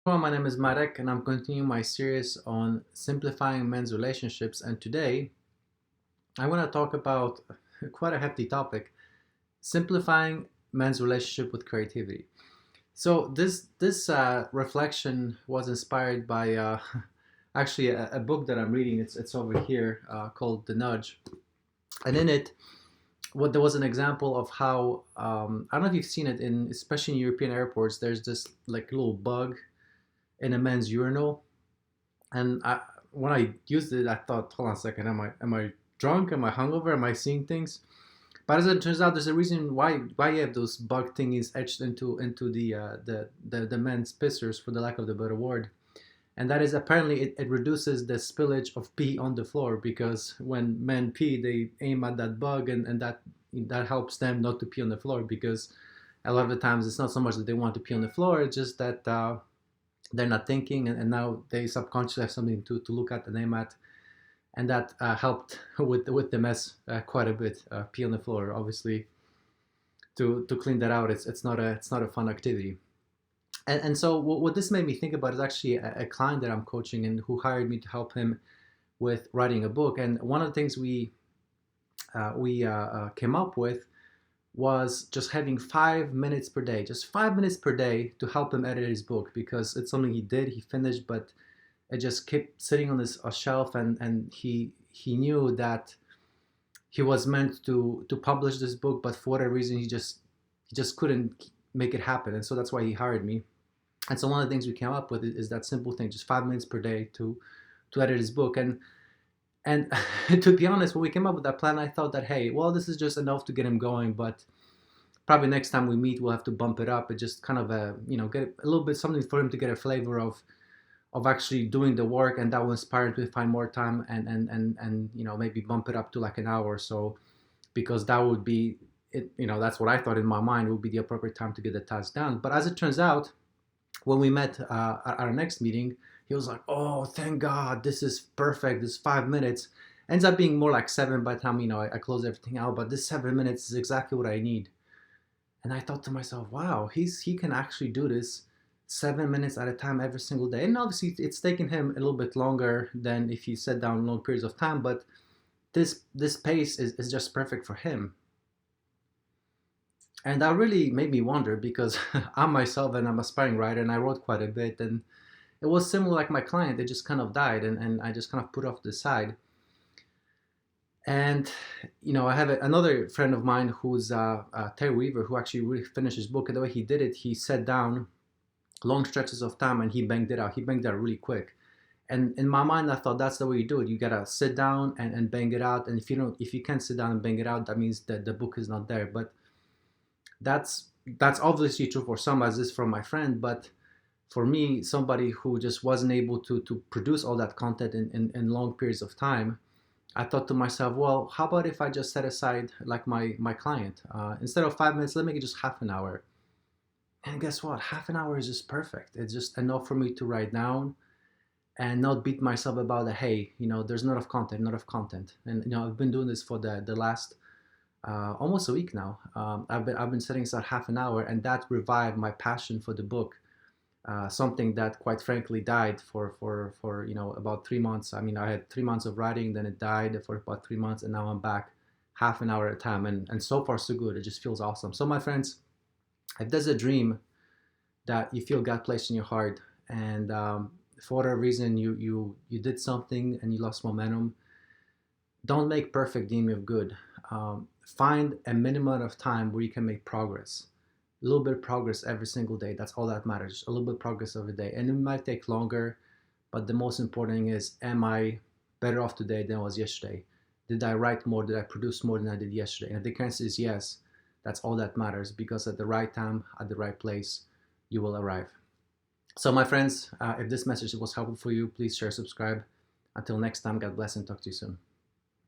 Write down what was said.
Hello, my name is Marek, and I'm continuing my series on simplifying men's relationships. And today, I want to talk about quite a hefty topic: simplifying men's relationship with creativity. So this reflection was inspired by actually a book that I'm reading. It's over here called The Nudge, and in it, what there was an example of how I don't know if you've seen it in especially in European airports. There's this like little bug in a men's urinal. And when I used it, I thought, hold on a second, am I drunk? Am I hungover? Am I seeing things? But as it turns out, there's a reason why you have those bug thingies etched into the men's pissers, for the lack of the better word. And that is apparently it reduces the spillage of pee on the floor, because when men pee, they aim at that bug, and that helps them not to pee on the floor, because a lot of the times it's not so much that they want to pee on the floor, it's just that they're not thinking, and now they subconsciously have something to look at and aim at, and that helped with the mess quite a bit. Pee on the floor, obviously, to clean that out, it's not a fun activity. And so what this made me think about is actually a client that I'm coaching and who hired me to help him with writing a book. And one of the things we came up with was just having 5 minutes per day, just 5 minutes per day, to help him edit his book, because it's something he finished, but it just kept sitting on this shelf, and he knew that he was meant to publish this book, but for whatever reason he just couldn't make it happen, and so that's why he hired me. And so one of the things we came up with is that simple thing, just 5 minutes per day to edit his book. And to be honest, when we came up with that plan, I thought that, hey, well, this is just enough to get him going, but probably next time we meet, we'll have to bump it up and just kind of get a little bit something for him to get a flavor of actually doing the work, and that will inspire him to find more time, and maybe bump it up to like an hour or so, because that would be it. That's what I thought in my mind would be the appropriate time to get the task done. But as it turns out, when we met at our next meeting, he was like, "Oh, thank God, this is perfect. This 5 minutes ends up being more like seven by the time I close everything out. But this 7 minutes is exactly what I need." And I thought to myself, "Wow, he can actually do this 7 minutes at a time every single day." And obviously, it's taken him a little bit longer than if he sat down long periods of time. But this pace is just perfect for him. And that really made me wonder, because I'm myself and I'm an aspiring writer, and I wrote quite a bit, and it was similar like my client. They just kind of died, and I just kind of put off to the side. And I have another friend of mine who's Terry Weaver, who actually really finished his book. And the way he did it, he sat down long stretches of time and he banged it out. He banged it out really quick. And in my mind, I thought that's the way you do it. You gotta sit down and bang it out. And if you can't sit down and bang it out, that means that the book is not there. But that's obviously true for some, as is from my friend. But for me, somebody who just wasn't able to produce all that content in long periods of time, I thought to myself, well, how about if I just set aside like my client, instead of 5 minutes, let me make it just half an hour. And guess what? Half an hour is just perfect. It's just enough for me to write down and not beat myself about the, hey, there's not enough content, not enough content. And I've been doing this for the last almost a week now. I've been setting aside half an hour, and that revived my passion for the book. Something that, quite frankly, died for about 3 months. I mean, I had 3 months of writing, then it died for about 3 months, and now I'm back half an hour at a time, and so far so good. It just feels awesome. So my friends, if there's a dream that you feel God placed in your heart, and for whatever reason you did something and you lost momentum, don't make perfect the enemy of good. Find a minimum of time where you can make progress, a little bit of progress every single day. That's all that matters. A little bit of progress every day, and it might take longer, but the most important thing is, am I better off today than I was yesterday? Did I write more? Did I produce more than I did yesterday? And if the answer is yes, that's all that matters, because at the right time, at the right place, you will arrive. So my friends, if this message was helpful for you, please share, subscribe. Until next time, God bless, and talk to you soon.